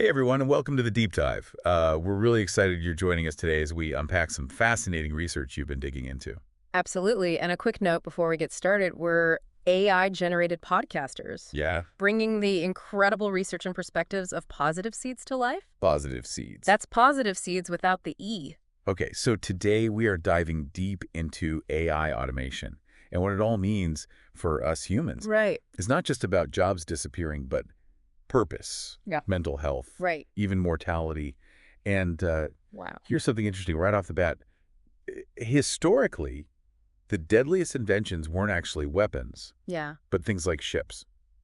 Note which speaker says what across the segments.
Speaker 1: Hey everyone, and welcome to the Deep Dive. We're really excited you're joining us today as we unpack some fascinating research you've been digging into.
Speaker 2: Absolutely. And a quick note before we get started, we're AI-generated podcasters,
Speaker 1: Yeah,
Speaker 2: bringing the incredible research and perspectives of Positivseeds to life.
Speaker 1: Positivseeds.
Speaker 2: That's Positivseeds without the E.
Speaker 1: Okay, so today we are diving deep into AI automation and what it all means for us humans.
Speaker 2: Right.
Speaker 1: It's not just about jobs disappearing, but purpose,
Speaker 2: Yeah.
Speaker 1: mental health,
Speaker 2: Right.
Speaker 1: even mortality. And
Speaker 2: Wow.
Speaker 1: here's something interesting right off the bat. Historically, the deadliest inventions weren't actually weapons,
Speaker 2: Yeah,
Speaker 1: but things like ships.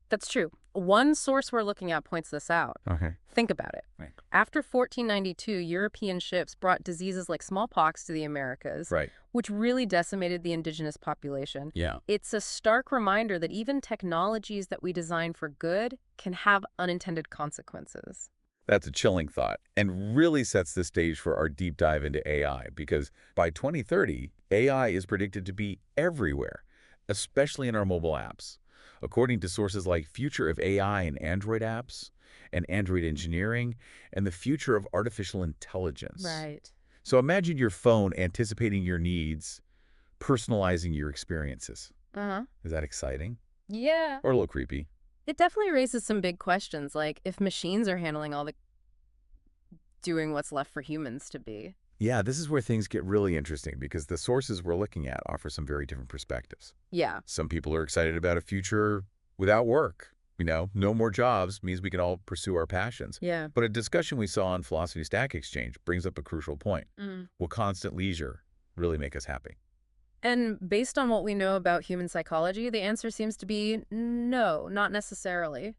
Speaker 2: that's true. One source we're looking at points this out.
Speaker 1: Okay.
Speaker 2: Think about it.
Speaker 1: Right.
Speaker 2: After 1492, European ships brought diseases like smallpox to the Americas,
Speaker 1: Right.
Speaker 2: which really decimated the indigenous population.
Speaker 1: Yeah.
Speaker 2: It's a stark reminder that even technologies that we design for good can have unintended consequences.
Speaker 1: That's a chilling thought and really sets the stage for our deep dive into AI because by 2030, AI is predicted to be everywhere, especially in our mobile apps. According to sources like Future of AI and Android apps, and Android engineering, and the future of artificial intelligence.
Speaker 2: Right.
Speaker 1: So imagine your phone anticipating your needs, personalizing your experiences.
Speaker 2: Uh-huh.
Speaker 1: Is that exciting?
Speaker 2: Yeah.
Speaker 1: Or a little creepy?
Speaker 2: It definitely raises some big questions, like if machines are handling all the doing what's left for humans to be.
Speaker 1: Yeah, this is where things get really interesting because the sources we're looking at offer some very different perspectives.
Speaker 2: Yeah.
Speaker 1: Some people are excited about a future without work. No more jobs means we can all pursue our passions.
Speaker 2: Yeah.
Speaker 1: But a discussion we saw on Philosophy Stack Exchange brings up a crucial point.
Speaker 2: Mm.
Speaker 1: Will constant leisure really make us happy?
Speaker 2: And based on what we know about human psychology, the answer seems to be no, not necessarily.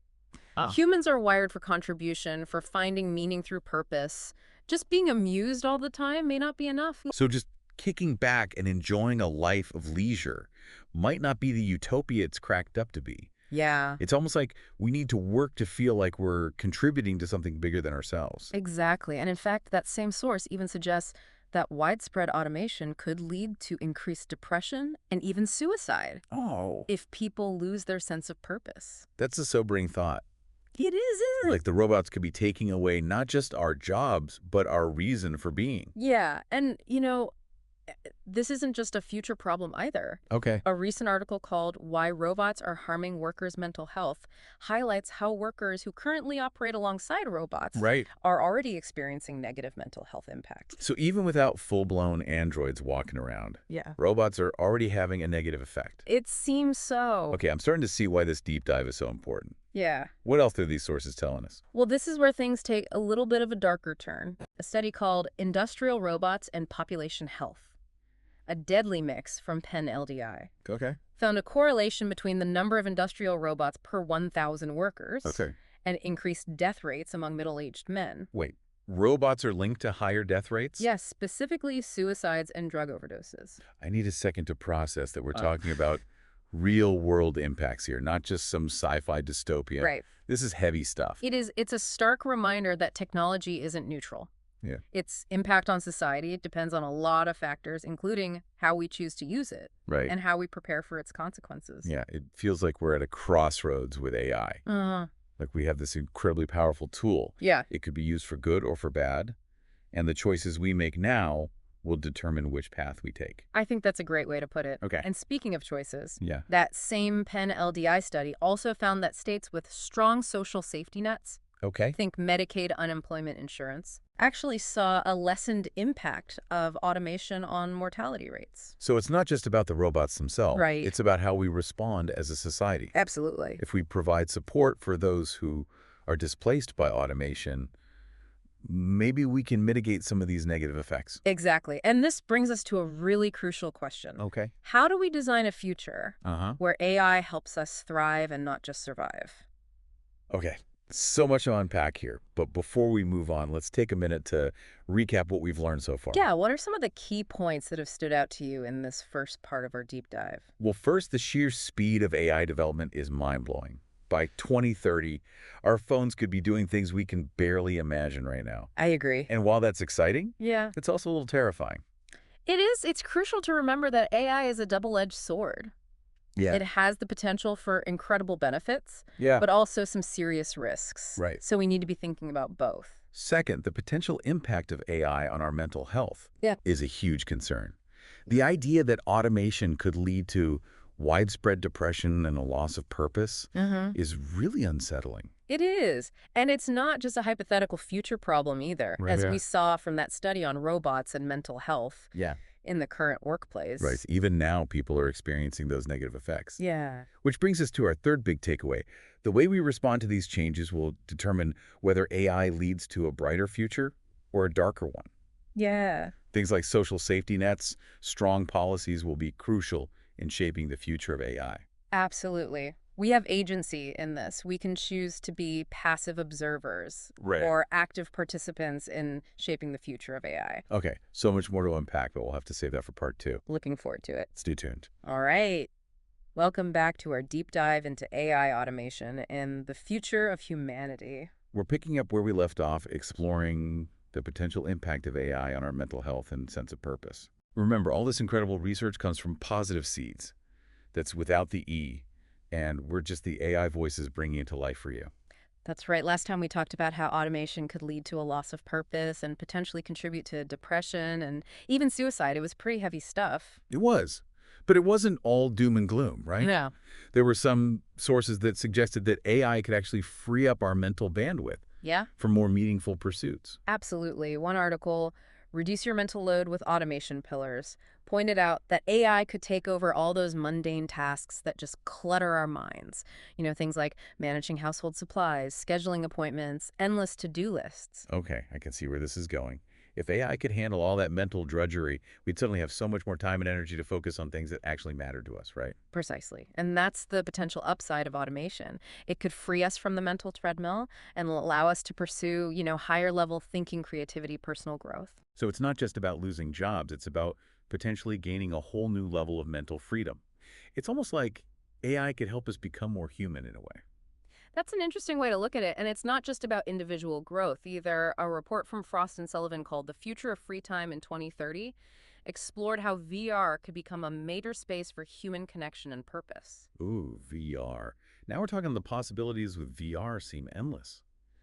Speaker 1: Ah.
Speaker 2: Humans are wired for contribution, for finding meaning through purpose. Just being amused all the time may not be enough.
Speaker 1: So just kicking back and enjoying a life of leisure might not be the utopia it's cracked up to be.
Speaker 2: Yeah,
Speaker 1: It's almost like we need to work to feel like we're contributing to something bigger than ourselves.
Speaker 2: exactly. And in fact, that same source even suggests that widespread automation could lead to increased depression and even suicide
Speaker 1: Oh,
Speaker 2: if people lose their sense of purpose.
Speaker 1: that's a sobering thought.
Speaker 2: It is, isn't it?
Speaker 1: Like the robots could be taking away not just our jobs, but our reason for being.
Speaker 2: Yeah, and this isn't just a future problem either.
Speaker 1: Okay.
Speaker 2: A recent article called Why Robots Are Harming Workers' Mental Health highlights how workers who currently operate alongside robots
Speaker 1: Right.
Speaker 2: are already experiencing negative mental health impacts.
Speaker 1: So even without full-blown androids walking around,
Speaker 2: Yeah.
Speaker 1: robots are already having a negative effect.
Speaker 2: It seems so.
Speaker 1: Okay, I'm starting to see why this deep dive is so important.
Speaker 2: Yeah.
Speaker 1: What else are these sources telling us?
Speaker 2: Well, this is where things take a little bit of a darker turn. A study called Industrial Robots and Population Health, a deadly mix from Penn LDI,
Speaker 1: Okay.
Speaker 2: found a correlation between the number of industrial robots per 1,000 workers
Speaker 1: Okay.
Speaker 2: and increased death rates among middle-aged men.
Speaker 1: Wait, robots are linked to higher death rates?
Speaker 2: Yes, specifically suicides and drug overdoses.
Speaker 1: I need a second to process that we're talking about real-world impacts here, not just some sci-fi dystopia.
Speaker 2: Right.
Speaker 1: This is heavy stuff.
Speaker 2: It's a stark reminder that technology isn't neutral.
Speaker 1: Yeah.
Speaker 2: Its impact on society depends on a lot of factors, including how we choose to use it
Speaker 1: Right.
Speaker 2: and how we prepare for its consequences.
Speaker 1: Yeah, it feels like we're at a crossroads with AI. Like we have this incredibly powerful tool.
Speaker 2: Yeah.
Speaker 1: It could be used for good or for bad, and the choices we make now will determine which path we take.
Speaker 2: I think that's a great way to put it.
Speaker 1: Okay.
Speaker 2: And speaking of choices,
Speaker 1: Yeah.
Speaker 2: that same Penn LDI study also found that states with strong social safety nets,
Speaker 1: Okay.
Speaker 2: think Medicaid unemployment insurance, actually saw a lessened impact of automation on mortality rates.
Speaker 1: So it's not just about the robots themselves.
Speaker 2: Right.
Speaker 1: It's about how we respond as a society.
Speaker 2: Absolutely.
Speaker 1: If we provide support for those who are displaced by automation, maybe we can mitigate some of these negative effects.
Speaker 2: Exactly. And this brings us to a really crucial question.
Speaker 1: Okay.
Speaker 2: How do we design a future
Speaker 1: Uh-huh.
Speaker 2: where AI helps us thrive and not just survive?
Speaker 1: Okay. So much to unpack here, but before we move on, let's take a minute to recap what we've learned so far.
Speaker 2: Yeah, what are some of the key points that have stood out to you in this first part of our deep dive?
Speaker 1: Well, first, the sheer speed of AI development is mind-blowing. By 2030, our phones could be doing things we can barely imagine right now.
Speaker 2: I agree.
Speaker 1: And while that's exciting,
Speaker 2: Yeah.
Speaker 1: it's also a little terrifying.
Speaker 2: It is. It's crucial to remember that AI is a double-edged sword.
Speaker 1: Yeah.
Speaker 2: It has the potential for incredible benefits,
Speaker 1: Yeah.
Speaker 2: but also some serious risks.
Speaker 1: Right.
Speaker 2: So we need to be thinking about both.
Speaker 1: Second, the potential impact of AI on our mental health
Speaker 2: Yeah.
Speaker 1: is a huge concern. The idea that automation could lead to widespread depression and a loss of purpose
Speaker 2: Uh-huh.
Speaker 1: is really unsettling.
Speaker 2: It is. And it's not just a hypothetical future problem either,
Speaker 1: Right.
Speaker 2: as we
Speaker 1: Yeah.
Speaker 2: saw from that study on robots and mental health
Speaker 1: Yeah.
Speaker 2: in the current
Speaker 1: Right.
Speaker 2: workplace.
Speaker 1: Even now, people are experiencing those negative effects.
Speaker 2: Yeah.
Speaker 1: Which brings us to our third big takeaway. The way we respond to these changes will determine whether AI leads to a brighter future or a darker one.
Speaker 2: Yeah.
Speaker 1: Things like social safety nets, strong policies will be crucial in shaping the future of AI.
Speaker 2: Absolutely. We have agency in this. We can choose to be passive observers
Speaker 1: Right.
Speaker 2: or active participants in shaping the future of AI.
Speaker 1: Okay, so much more to unpack, but we'll have to save that for part two.
Speaker 2: Looking forward to it.
Speaker 1: Stay tuned.
Speaker 2: All right. Welcome back to our deep dive into AI automation and the future of humanity.
Speaker 1: We're picking up where we left off, exploring the potential impact of AI on our mental health and sense of purpose. Remember, all this incredible research comes from Positivseeds. That's without the E, and we're just the AI voices bringing it to life for you.
Speaker 2: That's right. Last time we talked about how automation could lead to a loss of purpose and potentially contribute to depression and even suicide. It was pretty heavy stuff.
Speaker 1: It was. But it wasn't all doom and gloom, right?
Speaker 2: Yeah.
Speaker 1: There were some sources that suggested that AI could actually free up our mental bandwidth
Speaker 2: Yeah.
Speaker 1: for more meaningful pursuits.
Speaker 2: Absolutely. One article, Reduce Your Mental Load with Automation Pillars, pointed out that AI could take over all those mundane tasks that just clutter our minds. Things like managing household supplies, scheduling appointments, endless to-do lists.
Speaker 1: Okay, I can see where this is going. If AI could handle all that mental drudgery, we'd suddenly have so much more time and energy to focus on things that actually matter to us, right?
Speaker 2: Precisely. And that's the potential upside of automation. It could free us from the mental treadmill and allow us to pursue, higher level thinking, creativity, personal growth.
Speaker 1: So it's not just about losing jobs, it's about potentially gaining a whole new level of mental freedom. It's almost like AI could help us become more human in a way.
Speaker 2: That's an interesting way to look at it, and it's not just about individual growth either. A report from Frost and Sullivan called The Future of Free Time in 2030 explored how VR could become a major space for human connection and purpose.
Speaker 1: Ooh, VR. Now we're talking the possibilities with VR seem endless.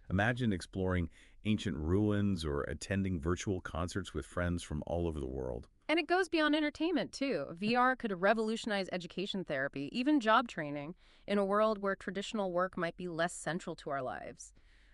Speaker 1: Imagine exploring ancient ruins or attending virtual concerts with friends from all over the world.
Speaker 2: And it goes beyond entertainment, too. VR could revolutionize education therapy, even job training, in a world where traditional work might be less central to our lives.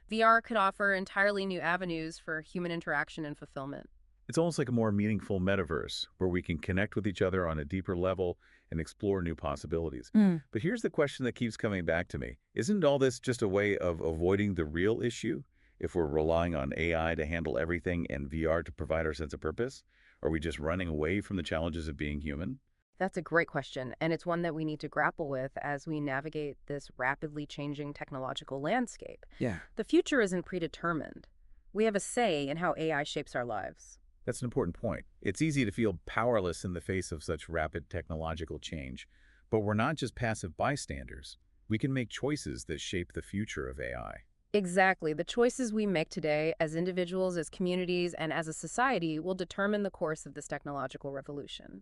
Speaker 2: VR could offer entirely new avenues for human interaction and fulfillment.
Speaker 1: It's almost like a more meaningful metaverse where we can connect with each other on a deeper level and explore new possibilities.
Speaker 2: Mm.
Speaker 1: But here's the question that keeps coming back to me. Isn't all this just a way of avoiding the real issue? If we're relying on AI to handle everything and VR to provide our sense of purpose? Are we just running away from the challenges of being human?
Speaker 2: That's a great question, and it's one that we need to grapple with as we navigate this rapidly changing technological landscape.
Speaker 1: Yeah.
Speaker 2: The future isn't predetermined. We have a say in how AI shapes our lives.
Speaker 1: That's an important point. It's easy to feel powerless in the face of such rapid technological change, but we're not just passive bystanders. We can make choices that shape the future of AI.
Speaker 2: Exactly. The choices we make today as individuals, as communities, and as a society will determine the course of this technological revolution.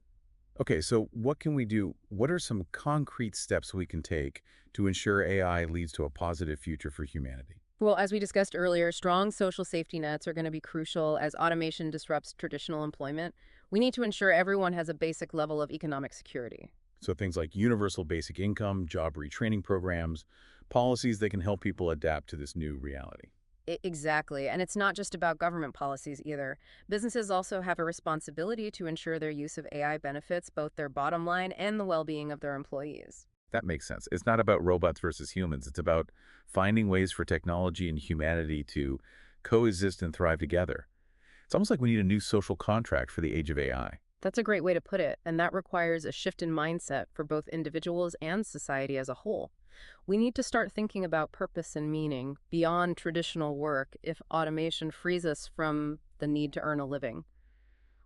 Speaker 1: Okay, so what can we do? What are some concrete steps we can take to ensure AI leads to a positive future for humanity?
Speaker 2: Well, as we discussed earlier, strong social safety nets are going to be crucial as automation disrupts traditional employment. We need to ensure everyone has a basic level of economic security.
Speaker 1: So things like universal basic income, job retraining programs, policies that can help people adapt to this new reality.
Speaker 2: Exactly. And it's not just about government policies either. Businesses also have a responsibility to ensure their use of AI benefits both their bottom line and the well-being of their employees.
Speaker 1: That makes sense. It's not about robots versus humans. It's about finding ways for technology and humanity to coexist and thrive together. It's almost like we need a new social contract for the age of AI.
Speaker 2: That's a great way to put it, and that requires a shift in mindset for both individuals and society as a whole. We need to start thinking about purpose and meaning beyond traditional work if automation frees us from the need to earn a living.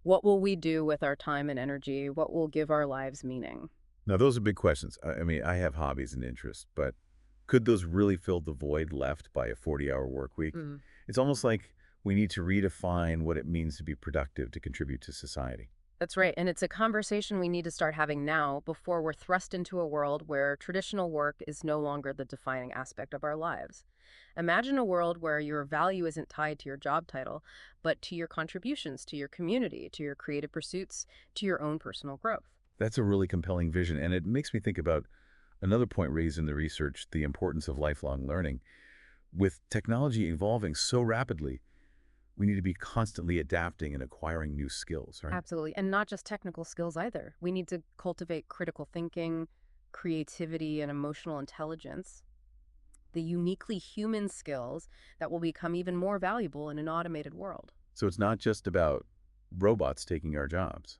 Speaker 2: What will we do with our time and energy? What will give our lives meaning?
Speaker 1: Now, those are big questions. I mean, I have hobbies and interests, but could those really fill the void left by a 40-hour work week?
Speaker 2: Mm.
Speaker 1: It's almost like we need to redefine what it means to be productive to contribute to society.
Speaker 2: That's right. And it's a conversation we need to start having now before we're thrust into a world where traditional work is no longer the defining aspect of our lives. Imagine a world where your value isn't tied to your job title, but to your contributions to your community, to your creative pursuits, to your own personal growth.
Speaker 1: That's a really compelling vision, and it makes me think about another point raised in the research, the importance of lifelong learning. With technology evolving so rapidly, we need to be constantly adapting and acquiring new skills, right?
Speaker 2: Absolutely. And not just technical skills either. We need to cultivate critical thinking, creativity, and emotional intelligence, the uniquely human skills that will become even more valuable in an automated world.
Speaker 1: So it's not just about robots taking our jobs.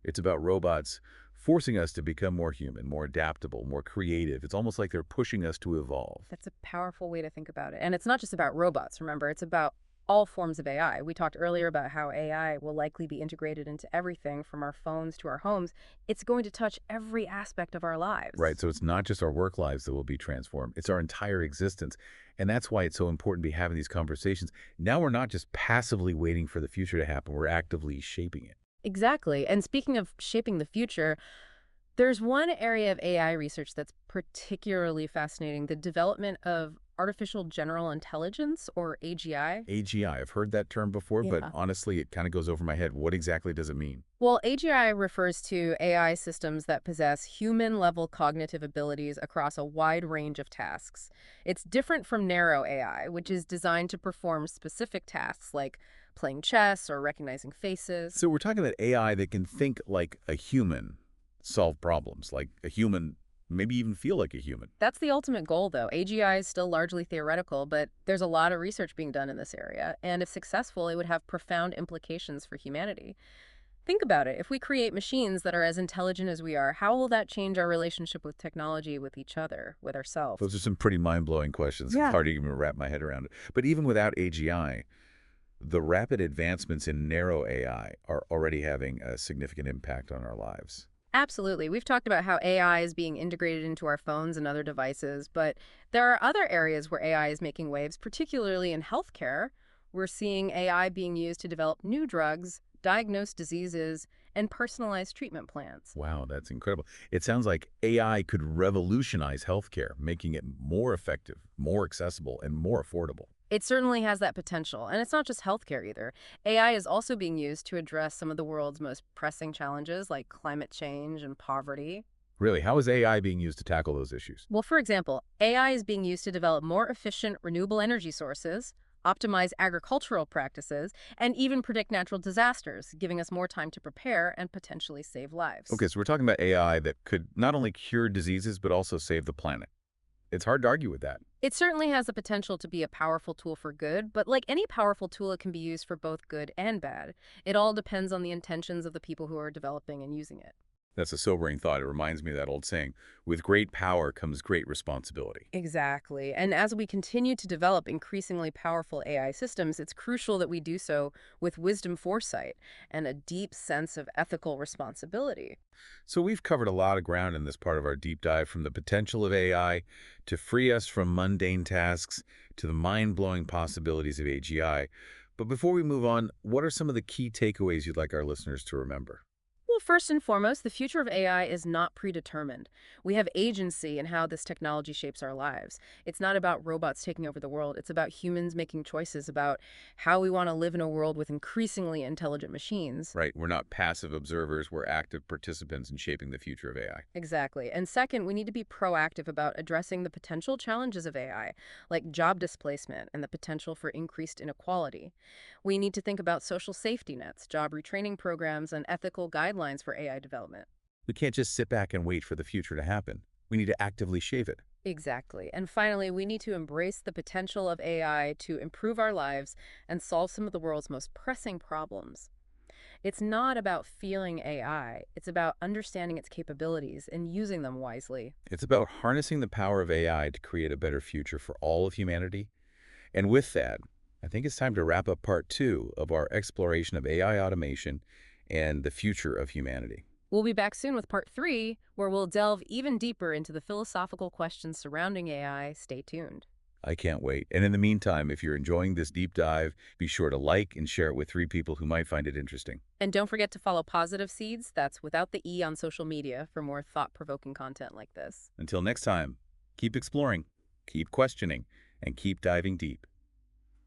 Speaker 1: It's about robots forcing us to become more human, more adaptable, more creative. It's almost like they're pushing us to evolve.
Speaker 2: That's a powerful way to think about it. And it's not just about robots, remember, it's about all forms of AI. We talked earlier about how AI will likely be integrated into everything from our phones to our homes. It's going to touch every aspect of our
Speaker 1: Right,
Speaker 2: lives.
Speaker 1: so it's not just our work lives that will be transformed, it's our entire existence. And that's why it's so important to be having these conversations. Now we're not just passively waiting for the future to happen, we're actively shaping it.
Speaker 2: Exactly. And speaking of shaping the future, there's one area of AI research that's particularly fascinating, the development of artificial general intelligence, or AGI.
Speaker 1: AGI, I've heard that term before, but
Speaker 2: Yeah.
Speaker 1: honestly, it kind of goes over my head. What exactly does it mean?
Speaker 2: Well, AGI refers to AI systems that possess human-level cognitive abilities across a wide range of tasks. It's different from narrow AI, which is designed to perform specific tasks like playing chess or recognizing faces.
Speaker 1: So we're talking about AI that can think like a human, solve problems like a human, maybe even feel like a human.
Speaker 2: That's the ultimate goal, though. AGI is still largely theoretical, but there's a lot of research being done in this area, and if successful, it would have profound implications for humanity. Think about it. If we create machines that are as intelligent as we are, how will that change our relationship with technology, with each other, with ourselves?
Speaker 1: Those are some pretty mind-blowing questions. It's
Speaker 2: Yeah.
Speaker 1: hard to even wrap my head around it. But even without AGI, the rapid advancements in narrow AI are already having a significant impact on our lives.
Speaker 2: Absolutely. We've talked about how AI is being integrated into our phones and other devices, but there are other areas where AI is making waves, particularly in healthcare. We're seeing AI being used to develop new drugs, diagnose diseases, and personalize treatment plans.
Speaker 1: Wow, that's incredible. It sounds like AI could revolutionize healthcare, making it more effective, more accessible, and more affordable.
Speaker 2: It certainly has that potential, and it's not just healthcare either. AI is also being used to address some of the world's most pressing challenges like climate change and poverty.
Speaker 1: Really, how is AI being used to tackle those issues?
Speaker 2: Well, for example, AI is being used to develop more efficient renewable energy sources, optimize agricultural practices, and even predict natural disasters, giving us more time to prepare and potentially save lives.
Speaker 1: Okay, so we're talking about AI that could not only cure diseases, but also save the planet. It's hard to argue with that.
Speaker 2: It certainly has the potential to be a powerful tool for good, but like any powerful tool, it can be used for both good and bad. It all depends on the intentions of the people who are developing and using it.
Speaker 1: That's a sobering thought. It reminds me of that old saying, with great power comes great responsibility.
Speaker 2: Exactly. And as we continue to develop increasingly powerful AI systems, it's crucial that we do so with wisdom, foresight, and a deep sense of ethical responsibility.
Speaker 1: So we've covered a lot of ground in this part of our deep dive, from the potential of AI to free us from mundane tasks to the mind-blowing possibilities of AGI. But before we move on, what are some of the key takeaways you'd like our listeners to remember?
Speaker 2: Well, first and foremost, the future of AI is not predetermined. We have agency in how this technology shapes our lives. It's not about robots taking over the world. It's about humans making choices about how we want to live in a world with increasingly intelligent machines.
Speaker 1: Right, we're not passive observers, we're active participants in shaping the future of AI.
Speaker 2: Exactly. And second, we need to be proactive about addressing the potential challenges of AI, like job displacement and the potential for increased inequality. We need to think about social safety nets, job retraining programs, and ethical guidelines for AI development.
Speaker 1: We can't just sit back and wait for the future to happen. We need to actively shape it.
Speaker 2: Exactly. And finally, we need to embrace the potential of AI to improve our lives and solve some of the world's most pressing problems. It's not about feeling AI, it's about understanding its capabilities and using them wisely.
Speaker 1: It's about harnessing the power of AI to create a better future for all of humanity. And with that, I think it's time to wrap up part two of our exploration of AI automation and the future of humanity.
Speaker 2: We'll be back soon with part three, where we'll delve even deeper into the philosophical questions surrounding AI. Stay tuned.
Speaker 1: I can't wait. And in the meantime, if you're enjoying this deep dive, be sure to like and share it with 3 people who might find it interesting.
Speaker 2: And don't forget to follow Positive Seeds, that's without the E, on social media for more thought-provoking content like this.
Speaker 1: Until next time, keep exploring, keep questioning, and keep diving deep.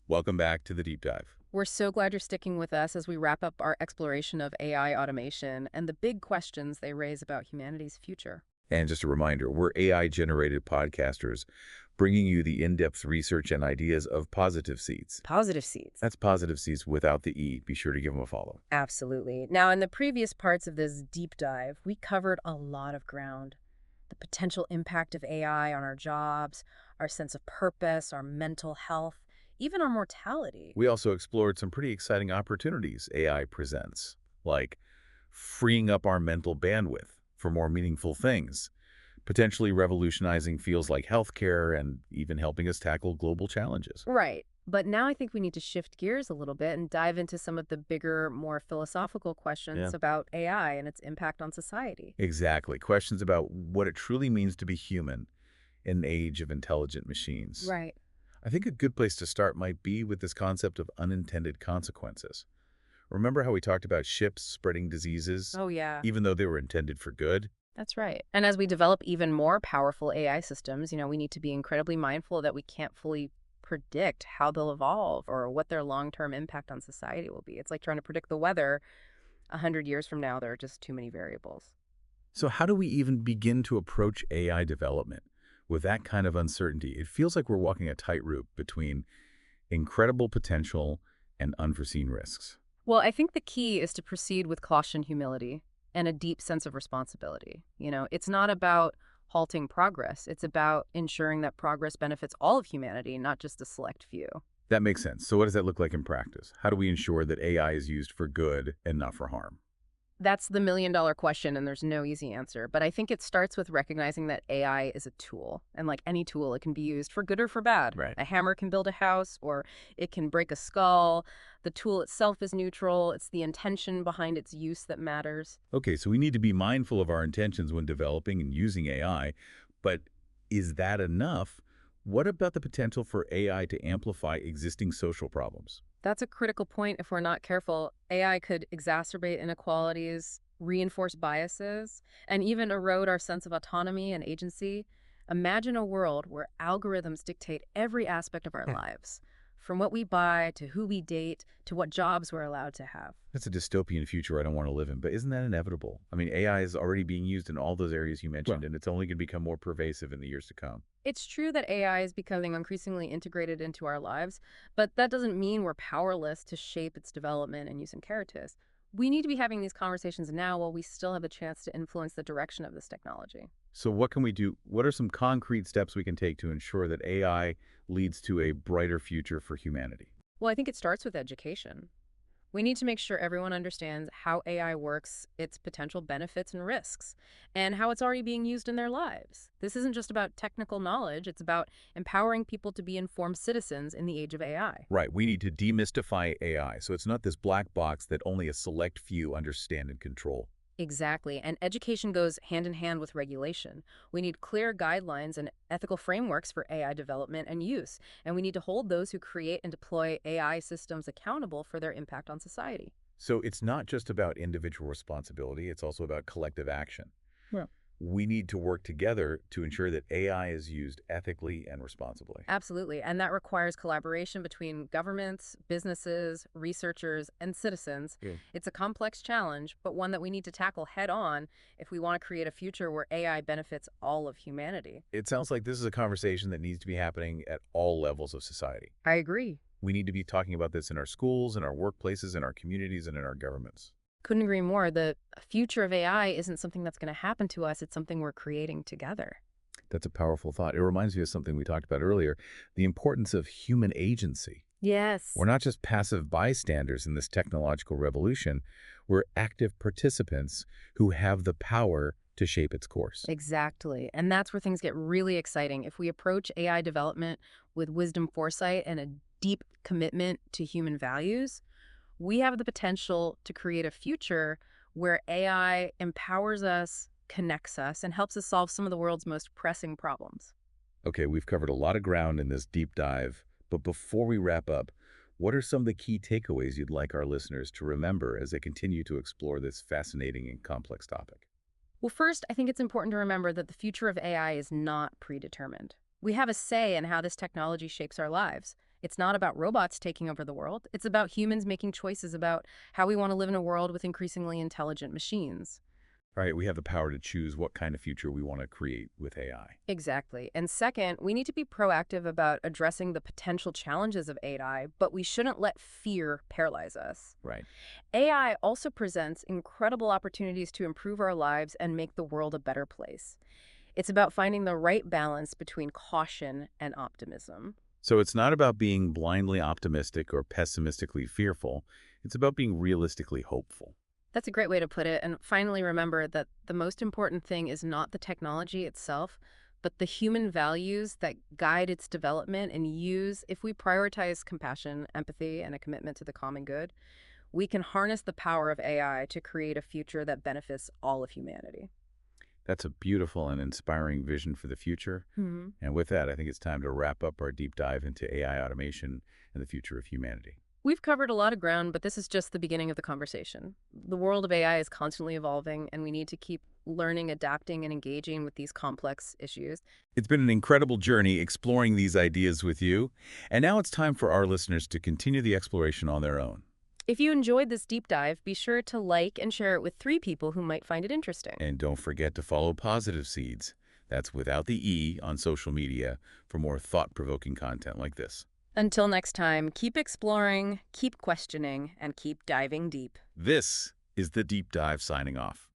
Speaker 1: Welcome back to the deep dive.
Speaker 2: We're so glad you're sticking with us as we wrap up our exploration of AI automation and the big questions they raise about humanity's future.
Speaker 1: And just a reminder, we're AI-generated podcasters bringing you the in-depth research and ideas of Positivseeds.
Speaker 2: Positivseeds.
Speaker 1: That's Positivseeds without the E. Be sure to give them a follow.
Speaker 2: Absolutely. Now, in the previous parts of this deep dive, we covered a lot of ground. The potential impact of AI on our jobs, our sense of purpose, our mental health, even our mortality.
Speaker 1: We also explored some pretty exciting opportunities AI presents, like freeing up our mental bandwidth for more meaningful things, potentially revolutionizing fields like healthcare and even helping us tackle global challenges.
Speaker 2: Right. But now I think we need to shift gears a little bit and dive into some of the bigger, more philosophical
Speaker 1: Yeah.
Speaker 2: questions about AI and its impact on society.
Speaker 1: Exactly. Questions about what it truly means to be human in an age of intelligent machines.
Speaker 2: Right.
Speaker 1: I think a good place to start might be with this concept of unintended consequences. Remember how we talked about ships spreading diseases,
Speaker 2: Oh, yeah.
Speaker 1: even though they were intended for good?
Speaker 2: That's right. And as we develop even more powerful AI systems, we need to be incredibly mindful that we can't fully predict how they'll evolve or what their long-term impact on society will be. It's like trying to predict the weather 100 years from now. There are just too many variables.
Speaker 1: So how do we even begin to approach AI development with that kind of uncertainty? It feels like we're walking a tightrope between incredible potential and unforeseen risks.
Speaker 2: Well, I think the key is to proceed with caution, humility, and a deep sense of responsibility. It's not about halting progress. It's about ensuring that progress benefits all of humanity, not just a select few.
Speaker 1: That makes sense. So what does that look like in practice? How do we ensure that AI is used for good and not for harm?
Speaker 2: That's the million-dollar question, and there's no easy answer. But I think it starts with recognizing that AI is a tool. And like any tool, it can be used for good or for bad.
Speaker 1: Right.
Speaker 2: A hammer can build a house, or it can break a skull. The tool itself is neutral. It's the intention behind its use that matters.
Speaker 1: Okay, so we need to be mindful of our intentions when developing and using AI, but is that enough? What about the potential for AI to amplify existing social problems?
Speaker 2: That's a critical point. If we're not careful, AI could exacerbate inequalities, reinforce biases, and even erode our sense of autonomy and agency. Imagine a world where algorithms dictate every aspect of our lives, from what we buy to who we date to what jobs we're allowed to have.
Speaker 1: That's a dystopian future I don't want to live in, but isn't that inevitable? I mean, AI is already being used in all those areas you mentioned, and it's only going to become more pervasive in the years to come.
Speaker 2: It's true that AI is becoming increasingly integrated into our lives, but that doesn't mean we're powerless to shape its development and use and characters. We need to be having these conversations now while we still have the chance to influence the direction of this technology.
Speaker 1: So what can we do? What are some concrete steps we can take to ensure that AI leads to a brighter future for humanity?
Speaker 2: Well, I think it starts with education. We need to make sure everyone understands how AI works, its potential benefits and risks, and how it's already being used in their lives. This isn't just about technical knowledge, it's about empowering people to be informed citizens in the age of AI.
Speaker 1: Right, we need to demystify AI so it's not this black box that only a select few understand and control.
Speaker 2: Exactly, and education goes hand in hand with regulation. We need clear guidelines and ethical frameworks for AI development and use, and we need to hold those who create and deploy AI systems accountable for their impact on society.
Speaker 1: So it's not just about individual responsibility, it's also about collective action.
Speaker 2: Yeah.
Speaker 1: We need to work together to ensure that AI is used ethically and responsibly.
Speaker 2: Absolutely, and that requires collaboration between governments, businesses, researchers, and citizens.
Speaker 1: Yeah.
Speaker 2: It's a complex challenge, but one that we need to tackle head on if we want to create a future where AI benefits all of humanity.
Speaker 1: It sounds like this is a conversation that needs to be happening at all levels of society.
Speaker 2: I agree.
Speaker 1: We need to be talking about this in our schools, in our workplaces, in our communities, and in our governments.
Speaker 2: Couldn't agree more. The future of AI isn't something that's going to happen to us. It's something we're creating together.
Speaker 1: That's a powerful thought. It reminds me of something we talked about earlier, the importance of human agency.
Speaker 2: Yes.
Speaker 1: We're not just passive bystanders in this technological revolution. We're active participants who have the power to shape its course.
Speaker 2: Exactly. And that's where things get really exciting. If we approach AI development with wisdom, foresight, and a deep commitment to human values, we have the potential to create a future where AI empowers us, connects us, and helps us solve some of the world's most pressing problems.
Speaker 1: Okay, we've covered a lot of ground in this deep dive, but before we wrap up, what are some of the key takeaways you'd like our listeners to remember as they continue to explore this fascinating and complex topic?
Speaker 2: Well, first, I think it's important to remember that the future of AI is not predetermined. We have a say in how this technology shapes our lives. It's not about robots taking over the world. It's about humans making choices about how we want to live in a world with increasingly intelligent machines.
Speaker 1: All right, we have the power to choose what kind of future we want to create with AI.
Speaker 2: Exactly. And second, we need to be proactive about addressing the potential challenges of AI, but we shouldn't let fear paralyze us.
Speaker 1: Right.
Speaker 2: AI also presents incredible opportunities to improve our lives and make the world a better place. It's about finding the right balance between caution and optimism.
Speaker 1: So it's not about being blindly optimistic or pessimistically fearful. It's about being realistically hopeful.
Speaker 2: That's a great way to put it. And finally, remember that the most important thing is not the technology itself, but the human values that guide its development and use. If we prioritize compassion, empathy, and a commitment to the common good, we can harness the power of AI to create a future that benefits all of humanity.
Speaker 1: That's a beautiful and inspiring vision for the future.
Speaker 2: Hmm.
Speaker 1: And with that, I think it's time to wrap up our deep dive into AI automation and the future of humanity.
Speaker 2: We've covered a lot of ground, but this is just the beginning of the conversation. The world of AI is constantly evolving, and we need to keep learning, adapting, and engaging with these complex issues.
Speaker 1: It's been an incredible journey exploring these ideas with you, and now it's time for our listeners to continue the exploration on their own.
Speaker 2: If you enjoyed this deep dive, be sure to like and share it with 3 people who might find it interesting.
Speaker 1: And don't forget to follow Positive Seeds, that's without the E, on social media for more thought-provoking content like this.
Speaker 2: Until next time, keep exploring, keep questioning, and keep diving deep.
Speaker 1: This is the Deep Dive signing off.